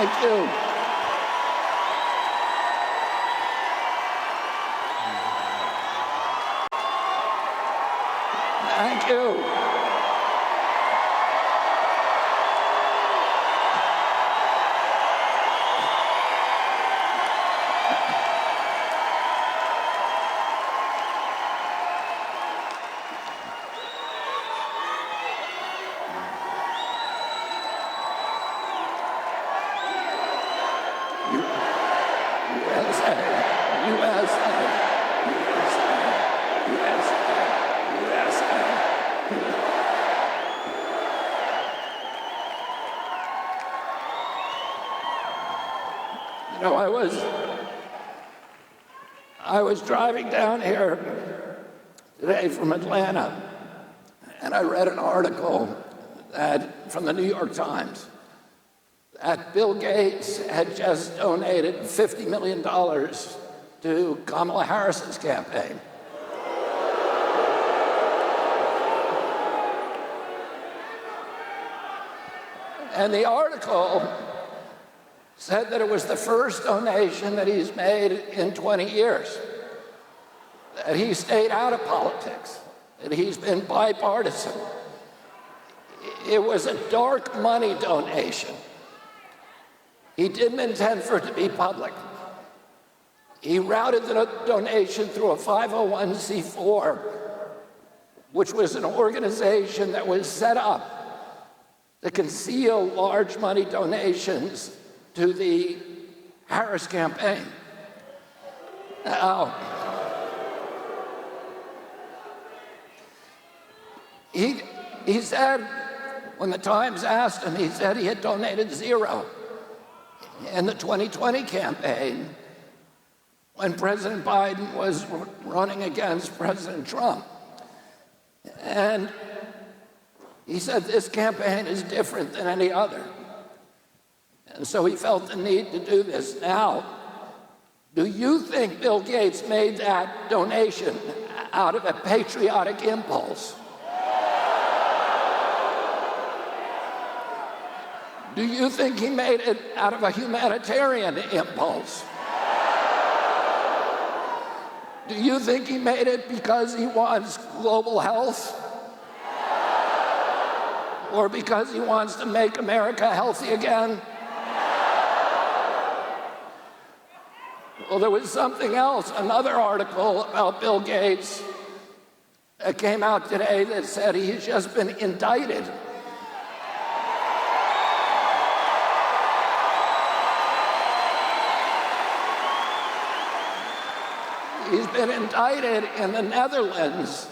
Thank you. Thank you. You know, I was driving down here today from Atlanta, and I read an article from the New York Times that Bill Gates had just donated $50 million to Kamala Harris's campaign. And the article said that it was the first donation that he's made in 20 years, that he stayed out of politics, that he's been bipartisan. It was a dark money donation. He didn't intend for it to be public. He routed the donation through a 501c4, which was an organization that was set up to conceal large money donations to the Harris campaign. Now, he said, when the Times asked him, he said he had donated zero in the 2020 campaign when President Biden was running against President Trump. And he said this campaign is different than any other. And so he felt the need to do this. Now, do you think Bill Gates made that donation out of a patriotic impulse? Do you think he made it out of a humanitarian impulse? Do you think he made it because he wants global health? Or because he wants to make America healthy again? Well, there was something else, another article about Bill Gates that came out today that said he's just been indicted. He's been indicted in the Netherlands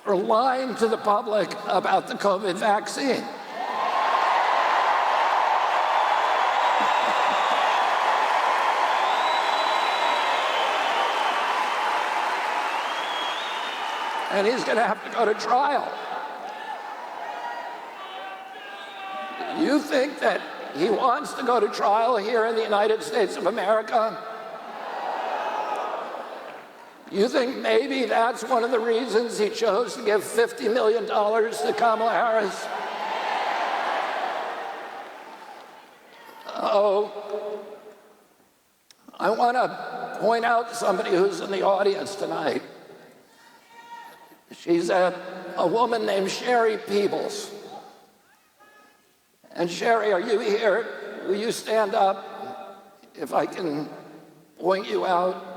for lying to the public about the COVID vaccine. And he's going to have to go to trial. You think that he wants to go to trial here in the United States of America? You think maybe that's one of the reasons he chose to give $50 million to Kamala Harris? Oh, I want to point out somebody who's in the audience tonight. She's a woman named Sherry Peebles. And Sherry, are you here? Will you stand up if I can point you out?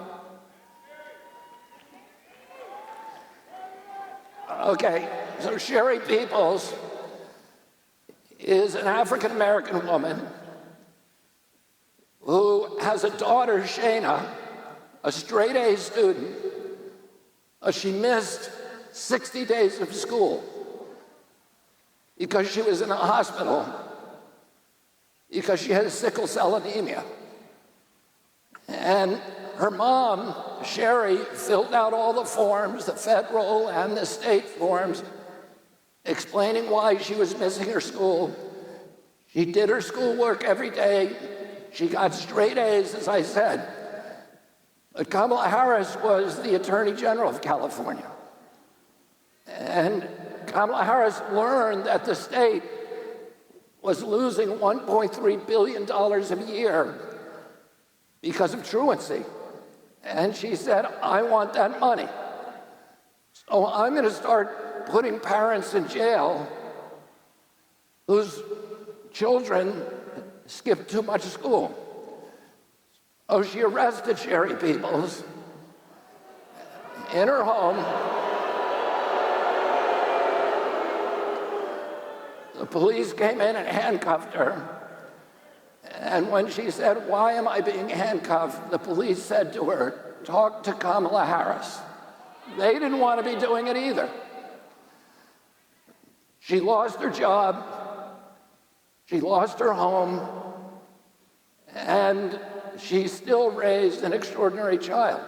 Okay, so Sherry Peebles is an African-American woman who has a daughter, Shayna, a straight-A student. She missed 60 days of school because she was in a hospital because she had sickle cell anemia. And her mom, Sherry, filled out all the forms, the federal and the state forms, explaining why she was missing her school. She did her schoolwork every day. She got straight A's, as I said. But Kamala Harris was the Attorney General of California. And Kamala Harris learned that the state was losing $1.3 billion a year because of truancy. And she said, I want that money. So I'm going to start putting parents in jail whose children skip too much school. Oh, she arrested Sherry Peoples in her home. The police came in and handcuffed her. And when she said, why am I being handcuffed? The police said to her, talk to Kamala Harris. They didn't want to be doing it either. She lost her job. She lost her home. And she still raised an extraordinary child.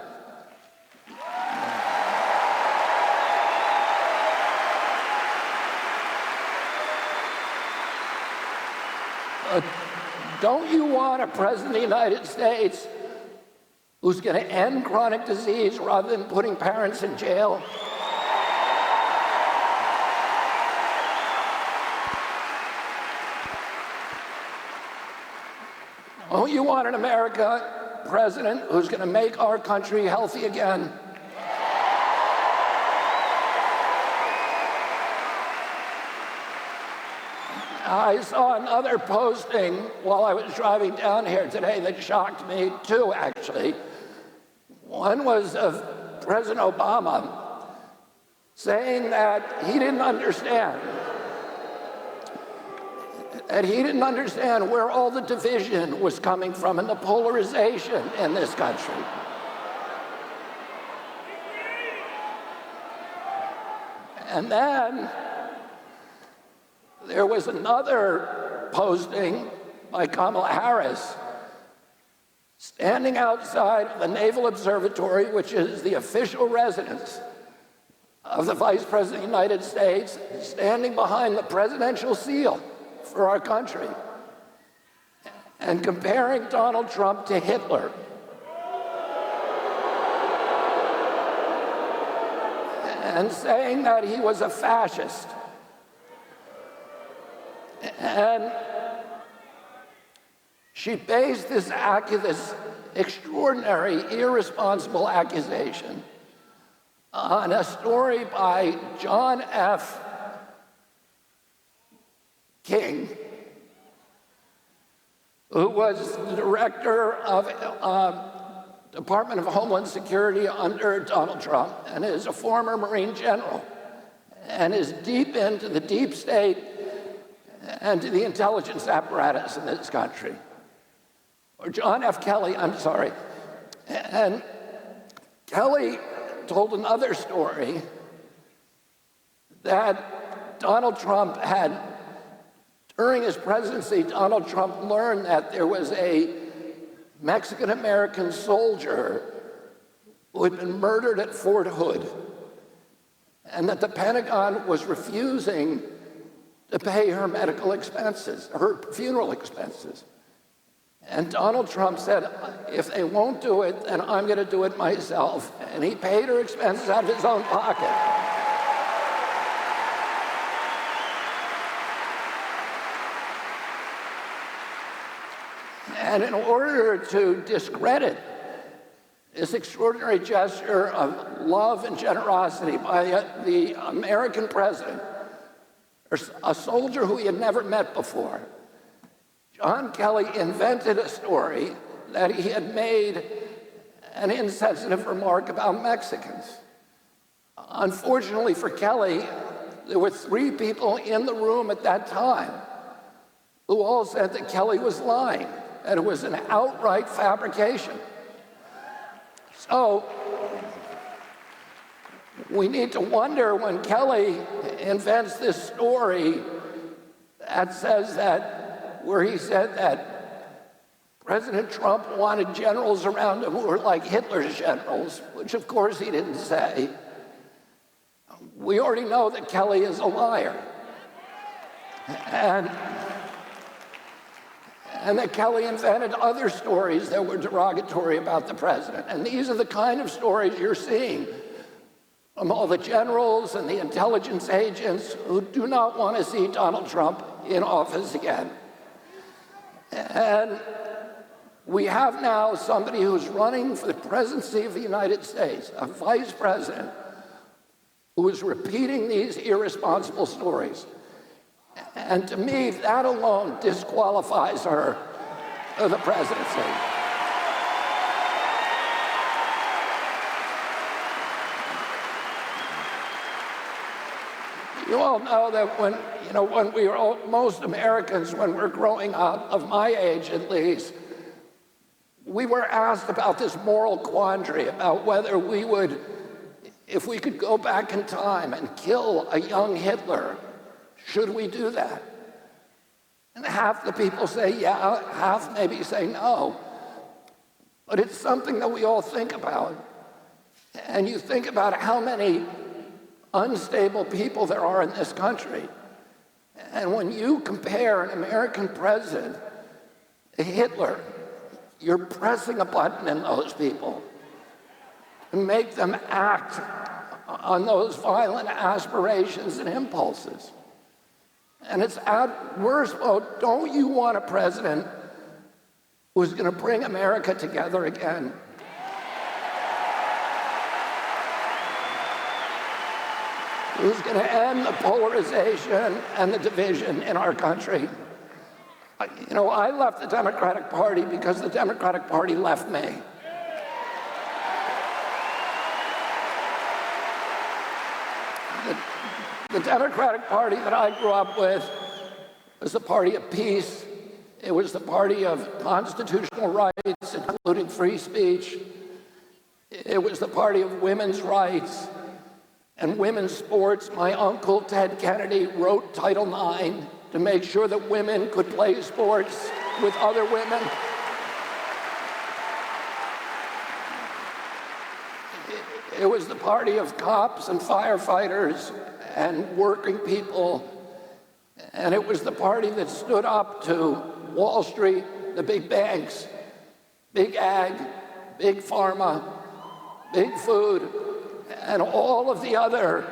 Don't you want a president of the United States who's going to end chronic disease rather than putting parents in jail? Don't you want an America president who's going to make our country healthy again? I saw another posting while I was driving down here today that shocked me too, actually. One was of President Obama saying that he didn't understand. That he didn't understand where all the division was coming from and the polarization in this country. And then there was another posting by Kamala Harris standing outside the Naval Observatory, which is the official residence of the Vice President of the United States, standing behind the presidential seal for our country, and comparing Donald Trump to Hitler. And saying that he was a fascist. And she based this extraordinary, irresponsible accusation on a story by John F. King, who was the director of Department of Homeland Security under Donald Trump and is a former Marine general and is deep into the deep state and to the intelligence apparatus in this country. Or John F. Kelly, I'm sorry. And Kelly told another story that Donald Trump had, during his presidency, Donald Trump learned that there was a Mexican-American soldier who had been murdered at Fort Hood, and that the Pentagon was refusing to pay her medical expenses, her funeral expenses. And Donald Trump said, if they won't do it, then I'm going to do it myself. And he paid her expenses out of his own pocket. And in order to discredit this extraordinary gesture of love and generosity by the American president, a soldier who he had never met before, John Kelly invented a story that he had made an insensitive remark about Mexicans. Unfortunately for Kelly, there were 3 people in the room at that time who all said that Kelly was lying, that it was an outright fabrication. So we need to wonder when Kelly invents this story that says that, where he said that President Trump wanted generals around him who were like Hitler's generals, which of course he didn't say. We already know that Kelly is a liar. And that Kelly invented other stories that were derogatory about the president. And these are the kind of stories you're seeing from all the generals and the intelligence agents who do not want to see Donald Trump in office again. And we have now somebody who's running for the presidency of the United States, a vice president, who is repeating these irresponsible stories. And to me, that alone disqualifies her for the presidency. You all know that when we were most Americans, when we're growing up, of my age at least, we were asked about this moral quandary about whether we would, if we could go back in time and kill a young Hitler, should we do that? And half the people say yeah, half maybe say no. But it's something that we all think about. And you think about how many unstable people there are in this country. And when you compare an American president to Hitler, you're pressing a button in those people to make them act on those violent aspirations and impulses. And it's at worst, don't you want a president who's going to bring America together again? Who's going to end the polarization and the division in our country? I left the Democratic Party because the Democratic Party left me. The Democratic Party that I grew up with was the party of peace. It was the party of constitutional rights, including free speech. It was the party of women's rights and women's sports. My uncle, Ted Kennedy, wrote Title IX to make sure that women could play sports with other women. It was the party of cops and firefighters and working people. And it was the party that stood up to Wall Street, the big banks, big ag, big pharma, big food, and all of the other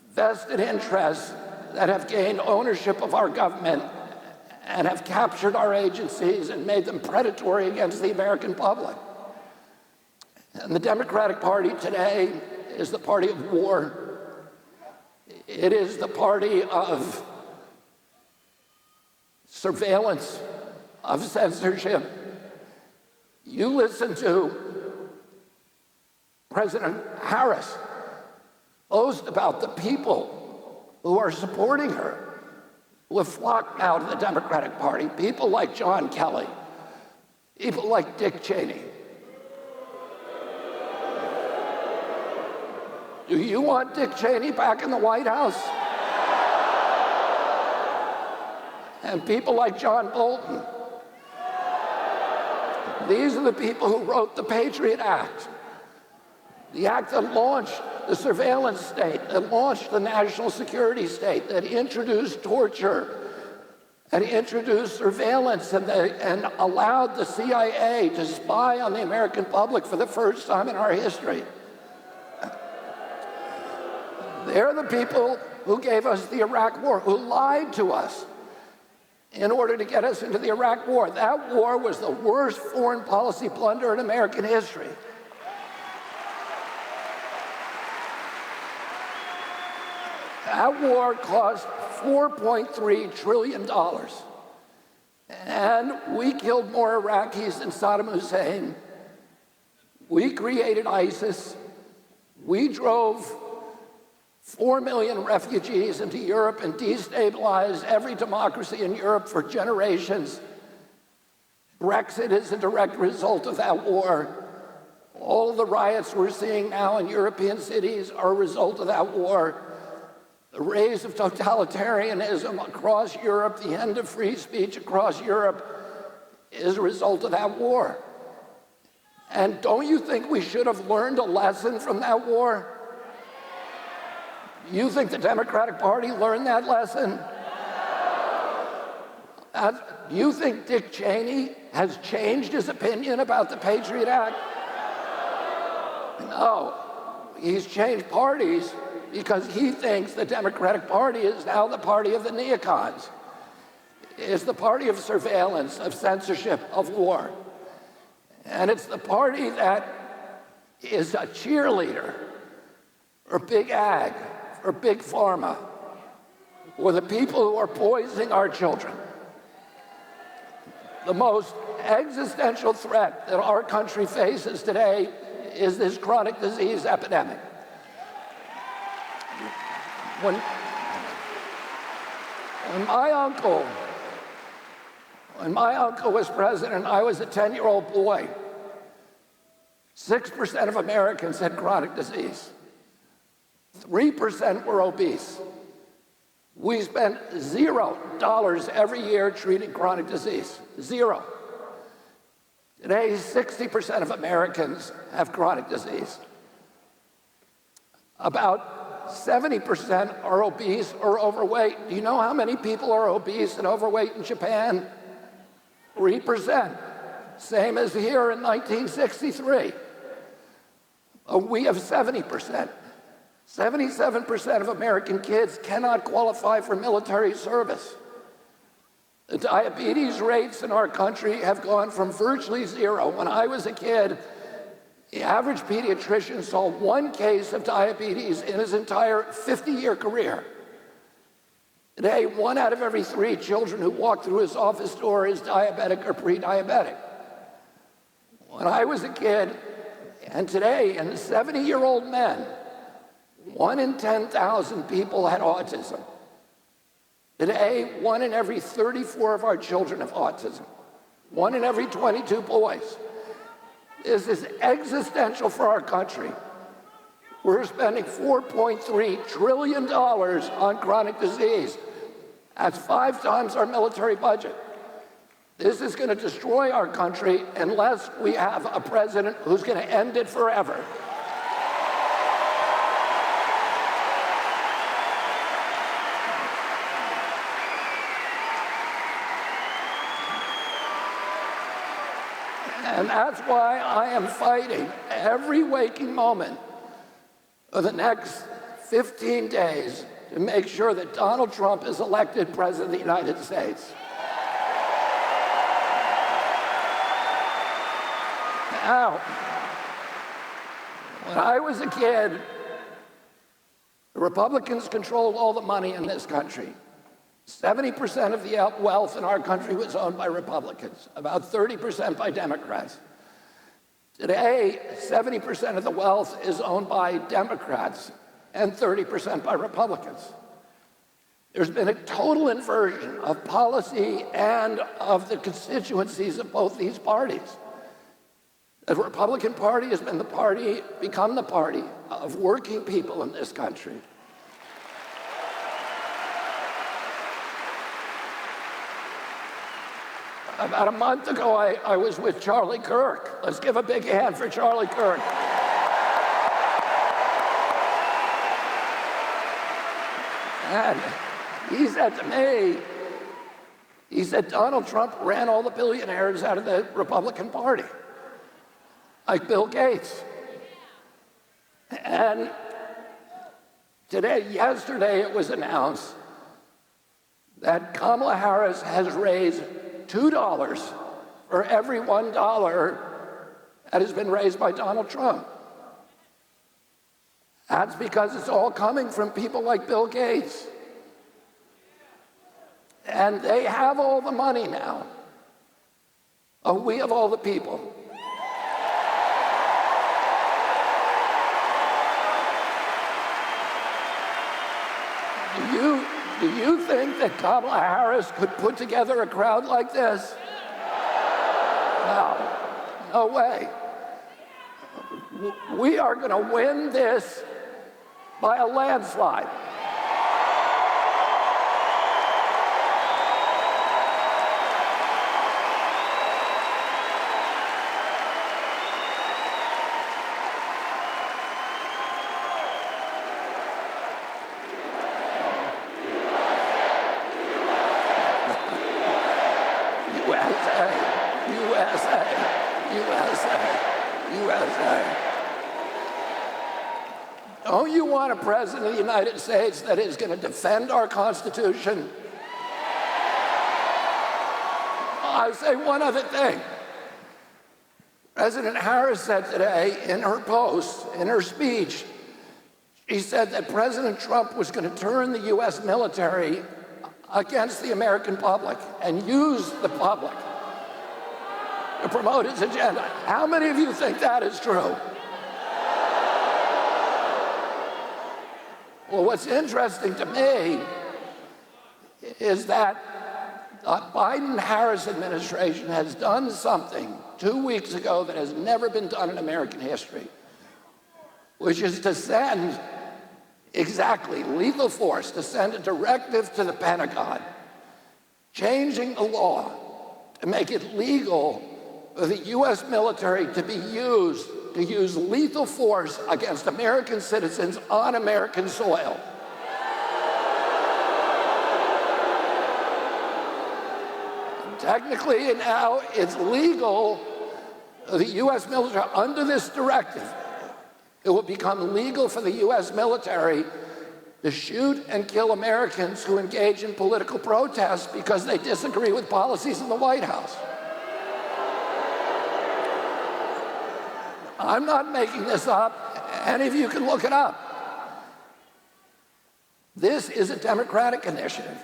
vested interests that have gained ownership of our government and have captured our agencies and made them predatory against the American public. And the Democratic Party today is the party of war. It is the party of surveillance, of censorship. You listen to President Harris boast about the people who are supporting her, who have flocked now to the Democratic Party, people like John Kelly, people like Dick Cheney. Do you want Dick Cheney back in the White House? And people like John Bolton. These are the people who wrote the Patriot Act, the act that launched the surveillance state, that launched the national security state, that introduced torture, and introduced surveillance, and allowed the CIA to spy on the American public for the first time in our history. They're the people who gave us the Iraq War, who lied to us in order to get us into the Iraq War. That war was the worst foreign policy blunder in American history. That war cost $4.3 trillion. And we killed more Iraqis than Saddam Hussein. We created ISIS. We drove 4 million refugees into Europe and destabilized every democracy in Europe for generations. Brexit is a direct result of that war. All of the riots we're seeing now in European cities are a result of that war. The rise of totalitarianism across Europe, the end of free speech across Europe, is a result of that war. And don't you think we should have learned a lesson from that war? You think the Democratic Party learned that lesson? Do you think Dick Cheney has changed his opinion about the Patriot Act? No. He's changed parties because he thinks the Democratic Party is now the party of the neocons. is the party of surveillance, of censorship, of war. And it's the party that is a cheerleader for big ag, for big pharma, for the people who are poisoning our children. The most existential threat that our country faces today is this chronic disease epidemic. When my uncle was president, I was a 10-year-old boy. 6% of Americans had chronic disease. 3% were obese. We spent $0 every year treating chronic disease. Zero. Today, 60% of Americans have chronic disease. About 70% are obese or overweight. Do you know how many people are obese and overweight in Japan? 3%. Same as here in 1963. We have 70%. 77% of American kids cannot qualify for military service. The diabetes rates in our country have gone from virtually zero. When I was a kid, the average pediatrician saw one case of diabetes in his entire 50-year career. Today, 1 out of every 3 children who walk through his office door is diabetic or pre-diabetic. When I was a kid, and today, in 70-year-old men, 1 in 10,000 people had autism. Today, 1 in every 34 of our children have autism. 1 in every 22 boys. This is existential for our country. We're spending $4.3 trillion on chronic disease. That's 5 times our military budget. This is going to destroy our country unless we have a president who's going to end it forever. And that's why I am fighting every waking moment of the next 15 days to make sure that Donald Trump is elected President of the United States. Now, when I was a kid, the Republicans controlled all the money in this country. 70% of the wealth in our country was owned by Republicans, about 30% by Democrats. Today, 70% of the wealth is owned by Democrats and 30% by Republicans. There's been a total inversion of policy and of the constituencies of both these parties. The Republican Party has been become the party of working people in this country. About a month ago, I was with Charlie Kirk. Let's give a big hand for Charlie Kirk. And he said to me, he said, Donald Trump ran all the billionaires out of the Republican Party, like Bill Gates. And yesterday, it was announced that Kamala Harris has raised $2 for every $1 that has been raised by Donald Trump. That's because it's all coming from people like Bill Gates. And they have all the money now. We have all the people. Do you think that Kamala Harris could put together a crowd like this? No way. We are going to win this by a landslide. USA. Don't you want a president of the United States that is going to defend our Constitution? I'll say one other thing. President Harris said today in her post, in her speech, she said that President Trump was going to turn the U.S. military against the American public and use the public to promote his agenda. How many of you think that is true? Well, what's interesting to me is that the Biden-Harris administration has done something 2 weeks ago that has never been done in American history, which is to send exactly lethal force, to send a directive to the Pentagon, changing the law to make it legal for the U.S. military to use lethal force against American citizens on American soil. Technically, now it's legal for the U.S. military, under this directive, it will become legal for the U.S. military to shoot and kill Americans who engage in political protests because they disagree with policies in the White House. I'm not making this up. Any of you can look it up. This is a Democratic initiative.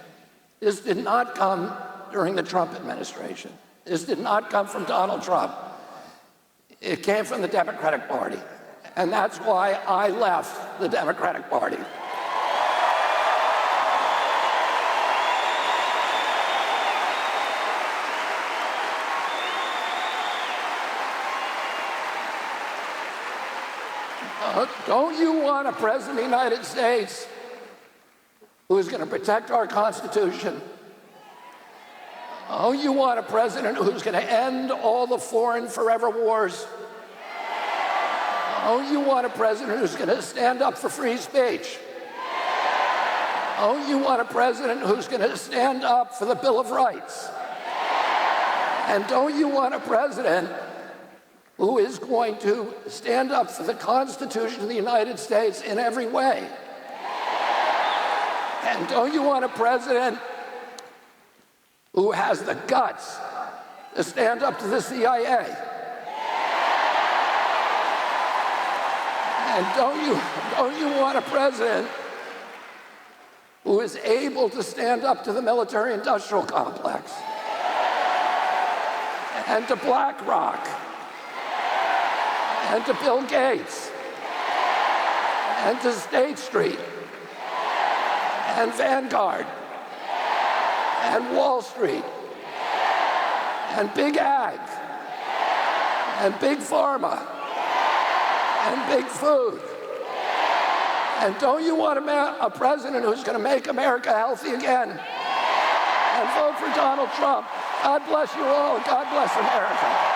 This did not come during the Trump administration. This did not come from Donald Trump. It came from the Democratic Party. And that's why I left the Democratic Party. Don't you want a president of the United States who is going to protect our Constitution? Don't you want a president who's going to end all the foreign forever wars? Don't you want a president who's going to stand up for free speech? Don't you want a president who's going to stand up for the Bill of Rights? And don't you want a president who is going to stand up for the Constitution of the United States in every way? And don't you want a president who has the guts to stand up to the CIA? And don't you want a president who is able to stand up to the military-industrial complex and to BlackRock and to Bill Gates and to State Street and Vanguard and Wall Street and Big Ag and Big Pharma and Big Food? And don't you want a president who's going to make America healthy again? And vote for Donald Trump. God bless you all, and God bless America.